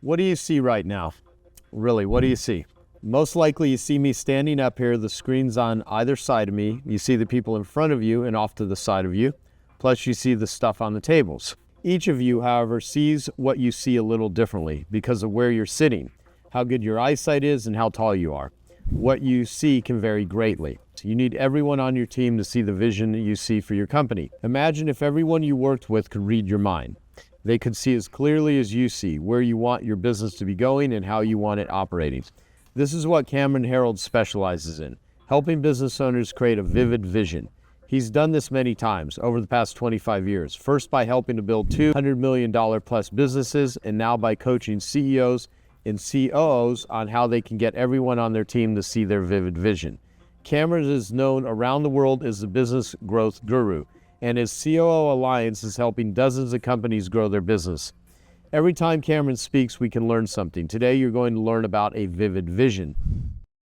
What do you see right now? Really, what do you see? Most likely you see me standing up here, the screen's on either side of me. You see the people in front of you and off to the side of you. Plus you see the stuff on the tables. Each of you, however, sees what you see a little differently because of where you're sitting, how good your eyesight is, and how tall you are. What you see can vary greatly. So you need everyone on your team to see the vision that you see for your company. Imagine if everyone you worked with could read your mind. They could see as clearly as you see where you want your business to be going and how you want it operating. This is what Cameron Herold specializes in, helping business owners create a vivid vision. He's done this many times over the past 25 years, first by helping to build $200 million plus businesses, and now by coaching CEOs and COOs on how they can get everyone on their team to see their vivid vision. Cameron is known around the world as the business growth guru, and his COO Alliance is helping dozens of companies grow their business. Every time Cameron speaks, we can learn something. Today, you're going to learn about a vivid vision.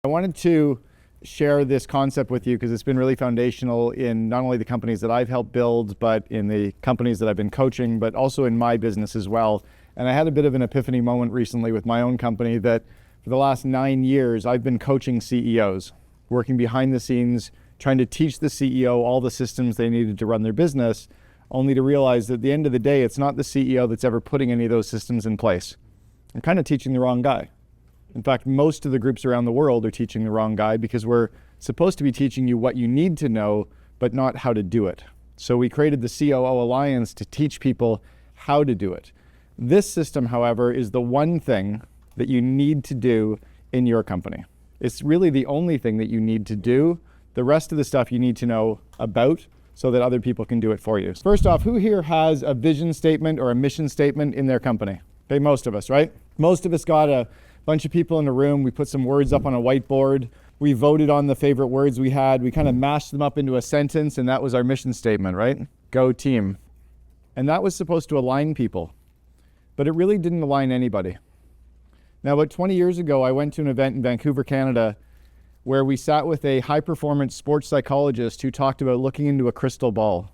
I wanted to share this concept with you because it's been really foundational in not only the companies that I've helped build, but in the companies that I've been coaching, but also in my business as well. And I had a bit of an epiphany moment recently with my own company that for the last 9 years, I've been coaching CEOs, working behind the scenes, trying to teach the CEO all the systems they needed to run their business, only to realize that at the end of the day, it's not the CEO that's ever putting any of those systems in place. I'm kind of teaching the wrong guy. In fact, most of the groups around the world are teaching the wrong guy because we're supposed to be teaching you what you need to know, but not how to do it. So we created the COO Alliance to teach people how to do it. This system, however, is the one thing that you need to do in your company. It's really the only thing that you need to do. The rest of the stuff you need to know about so that other people can do it for you. First off, who here has a vision statement or a mission statement in their company? Okay, most of us, right? Most of us got a bunch of people in a room. We put some words up on a whiteboard. We voted on the favorite words we had. We kind of mashed them up into a sentence, and that was our mission statement, right? Go team. And that was supposed to align people, but it really didn't align anybody. Now, about 20 years ago, I went to an event in Vancouver, Canada, where we sat with a high-performance sports psychologist who talked about looking into a crystal ball.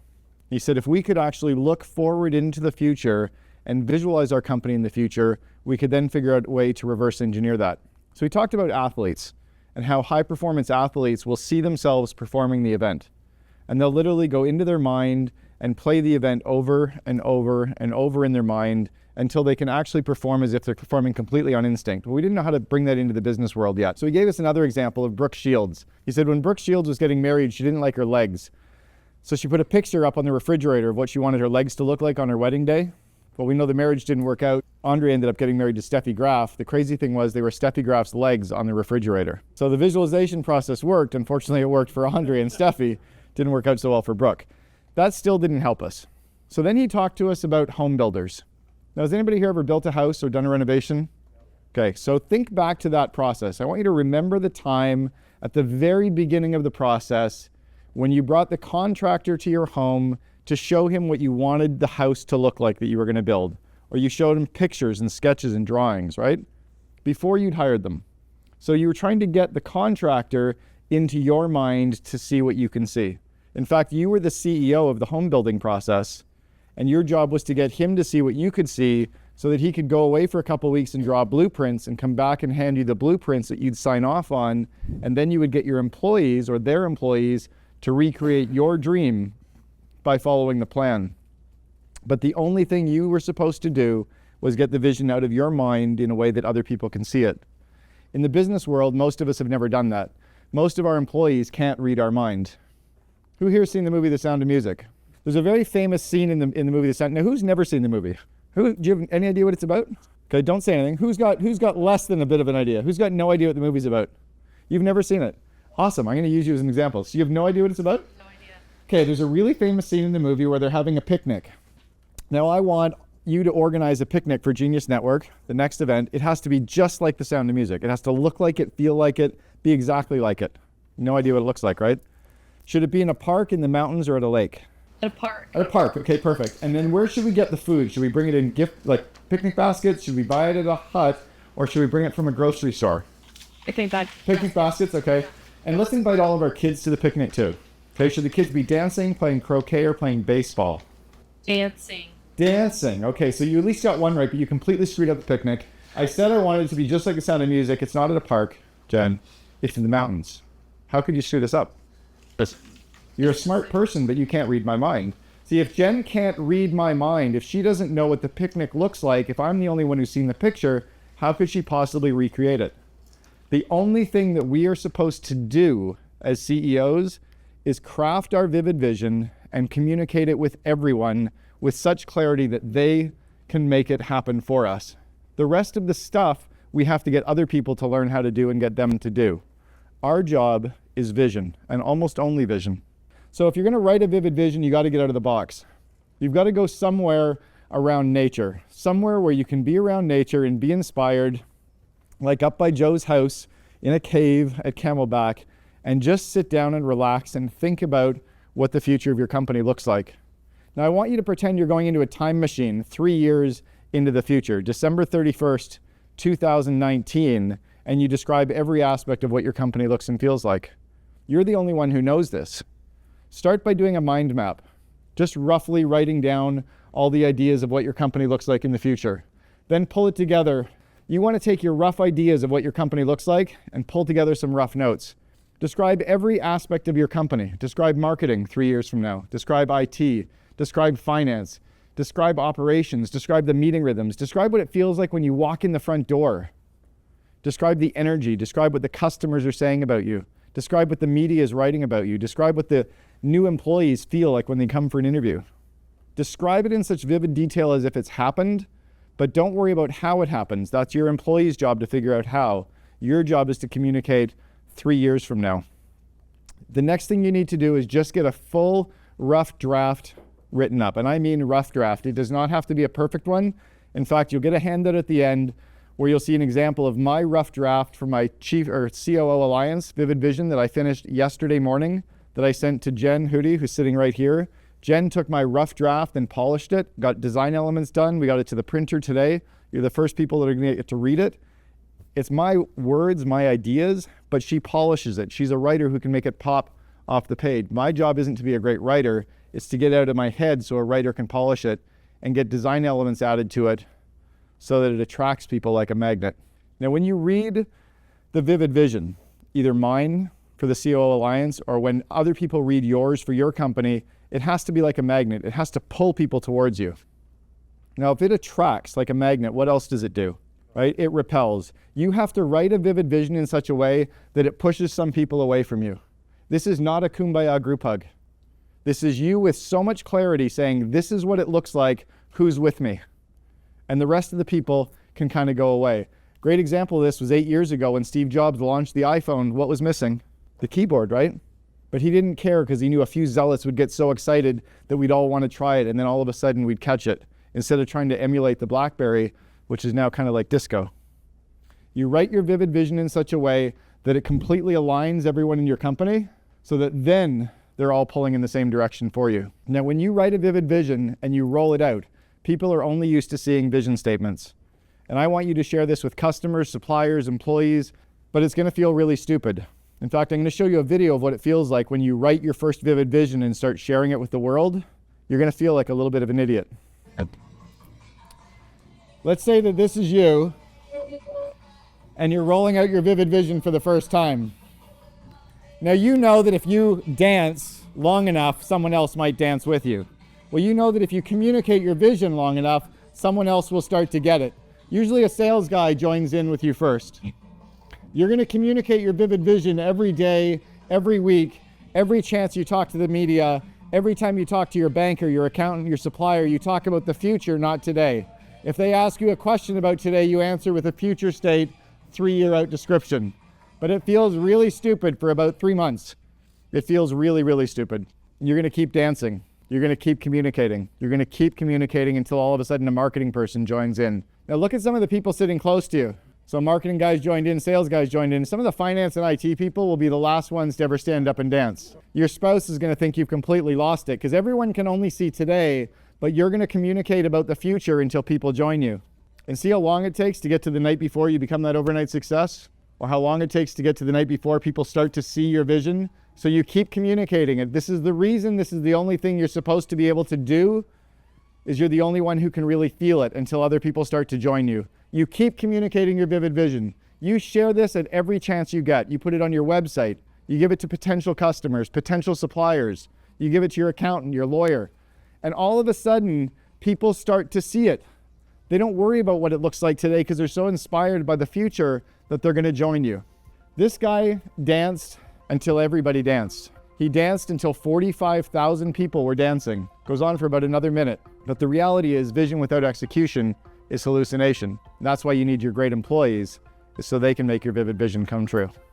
He said, if we could actually look forward into the future and visualize our company in the future, we could then figure out a way to reverse engineer that. So he talked about athletes and how high-performance athletes will see themselves performing the event. And they'll literally go into their mind and play the event over and over and over in their mind until they can actually perform as if they're performing completely on instinct. But we didn't know how to bring that into the business world yet. So he gave us another example of Brooke Shields. He said when Brooke Shields was getting married, she didn't like her legs. So she put a picture up on the refrigerator of what she wanted her legs to look like on her wedding day. Well, we know the marriage didn't work out. Andre ended up getting married to Steffi Graf. The crazy thing was they were Steffi Graf's legs on the refrigerator. So the visualization process worked. Unfortunately, it worked for Andre and Steffi. Didn't work out so well for Brooke. That still didn't help us. So then he talked to us about home builders. Now, has anybody here ever built a house or done a renovation? Okay, so think back to that process. I want you to remember the time at the very beginning of the process when you brought the contractor to your home to show him what you wanted the house to look like that you were going to build. Or you showed him pictures and sketches and drawings, right? Before you'd hired them. So you were trying to get the contractor into your mind to see what you can see. In fact, you were the CEO of the home building process, and your job was to get him to see what you could see so that he could go away for a couple of weeks and draw blueprints and come back and hand you the blueprints that you'd sign off on, and then you would get your employees or their employees to recreate your dream by following the plan. But the only thing you were supposed to do was get the vision out of your mind in a way that other people can see it. In the business world, most of us have never done that. Most of our employees can't read our mind. Who here has seen the movie The Sound of Music? There's a very famous scene in the movie The Sound. Now, who's never seen the movie? Do you have any idea what it's about? Okay, don't say anything. Who's got less than a bit of an idea? Who's got no idea what the movie's about? You've never seen it. Awesome. I'm going to use you as an example. So you have no idea what it's about? No idea. Okay, there's a really famous scene in the movie where they're having a picnic. Now, I want you to organize a picnic for Genius Network, the next event. It has to be just like The Sound of Music. It has to look like it, feel like it, be exactly like it. No idea what it looks like, right? Should it be in a park, in the mountains, or at a lake? At a park. At a park, okay, perfect. And then where should we get the food? Should we bring it in like picnic baskets? Should we buy it at a hut? Or should we bring it from a grocery store? Picnic baskets, okay. And let's invite all of our kids to the picnic too. Okay, should the kids be dancing, playing croquet, or playing baseball? Dancing. Dancing, okay, so you at least got one right, but you completely screwed up the picnic. I said I wanted it to be just like The Sound of Music. It's not at a park, Jen. It's in the mountains. How could you screw this up? You're a smart person, but you can't read my mind. See, if Jen can't read my mind, if she doesn't know what the picnic looks like, if I'm the only one who's seen the picture, how could she possibly recreate it? The only thing that we are supposed to do as CEOs is craft our vivid vision and communicate it with everyone with such clarity that they can make it happen for us. The rest of the stuff we have to get other people to learn how to do and get them to do. Our job is vision, and almost only vision. So if you're going to write a vivid vision, you got to get out of the box. You've got to go somewhere around nature, somewhere where you can be around nature and be inspired, like up by Joe's house in a cave at Camelback, and just sit down and relax and think about what the future of your company looks like. Now I want you to pretend you're going into a time machine 3 years into the future, December 31st, 2019, and you describe every aspect of what your company looks and feels like. You're the only one who knows this. Start by doing a mind map, just roughly writing down all the ideas of what your company looks like in the future. Then pull it together. You want to take your rough ideas of what your company looks like and pull together some rough notes. Describe every aspect of your company. Describe marketing 3 years from now. Describe IT. Describe finance. Describe operations. Describe the meeting rhythms. Describe what it feels like when you walk in the front door. Describe the energy. Describe what the customers are saying about you. Describe what the media is writing about you. Describe what the new employees feel like when they come for an interview. Describe it in such vivid detail as if it's happened, but don't worry about how it happens. That's your employee's job to figure out how. Your job is to communicate 3 years from now. The next thing you need to do is just get a full rough draft written up. And I mean rough draft. It does not have to be a perfect one. In fact, you'll get a handout at the end where you'll see an example of my rough draft for my COO Alliance Vivid Vision that I finished yesterday morning that I sent to Jen Hootie, who's sitting right here. Jen took my rough draft and polished it, got design elements done. We got it to the printer today. You're the first people that are going to get to read it. It's my words, my ideas, but she polishes it. She's a writer who can make it pop off the page. My job isn't to be a great writer. It's to get out of my head so a writer can polish it and get design elements added to it so that it attracts people like a magnet. Now, when you read the vivid vision, either mine for the COO Alliance or when other people read yours for your company, it has to be like a magnet. It has to pull people towards you. Now, if it attracts like a magnet, what else does it do? Right? It repels. You have to write a vivid vision in such a way that it pushes some people away from you. This is not a kumbaya group hug. This is you with so much clarity saying, this is what it looks like, who's with me? And the rest of the people can kind of go away. Great example of this was 8 years ago when Steve Jobs launched the iPhone. What was missing? The keyboard, right? But he didn't care because he knew a few zealots would get so excited that we'd all want to try it, and then all of a sudden we'd catch it, instead of trying to emulate the BlackBerry, which is now kind of like disco. You write your vivid vision in such a way that it completely aligns everyone in your company so that then they're all pulling in the same direction for you. Now, when you write a vivid vision and you roll it out, people are only used to seeing vision statements. And I want you to share this with customers, suppliers, employees, but it's going to feel really stupid. In fact, I'm going to show you a video of what it feels like when you write your first vivid vision and start sharing it with the world. You're going to feel like a little bit of an idiot. Let's say that this is you, and you're rolling out your vivid vision for the first time. Now, you know that if you dance long enough, someone else might dance with you. Well, you know that if you communicate your vision long enough, someone else will start to get it. Usually a sales guy joins in with you first. You're going to communicate your vivid vision every day, every week, every chance you talk to the media, every time you talk to your banker, your accountant, your supplier, you talk about the future, not today. If they ask you a question about today, you answer with a future state, 3-year out description. But it feels really stupid for about 3 months. It feels really, really stupid. You're going to keep dancing. You're going to keep communicating. You're going to keep communicating until all of a sudden a marketing person joins in. Now look at some of the people sitting close to you. So marketing guys joined in, sales guys joined in. Some of the finance and IT people will be the last ones to ever stand up and dance. Your spouse is going to think you've completely lost it because everyone can only see today, but you're going to communicate about the future until people join you. And see how long it takes to get to the night before you become that overnight success? Or how long it takes to get to the night before people start to see your vision? So you keep communicating it. This is the reason, this is the only thing you're supposed to be able to do, is you're the only one who can really feel it until other people start to join you. You keep communicating your vivid vision. You share this at every chance you get. You put it on your website. You give it to potential customers, potential suppliers. You give it to your accountant, your lawyer. And all of a sudden, people start to see it. They don't worry about what it looks like today because they're so inspired by the future that they're going to join you. This guy danced until everybody danced. He danced until 45,000 people were dancing. Goes on for about another minute. But the reality is, vision without execution is hallucination. That's why you need your great employees, is so they can make your vivid vision come true.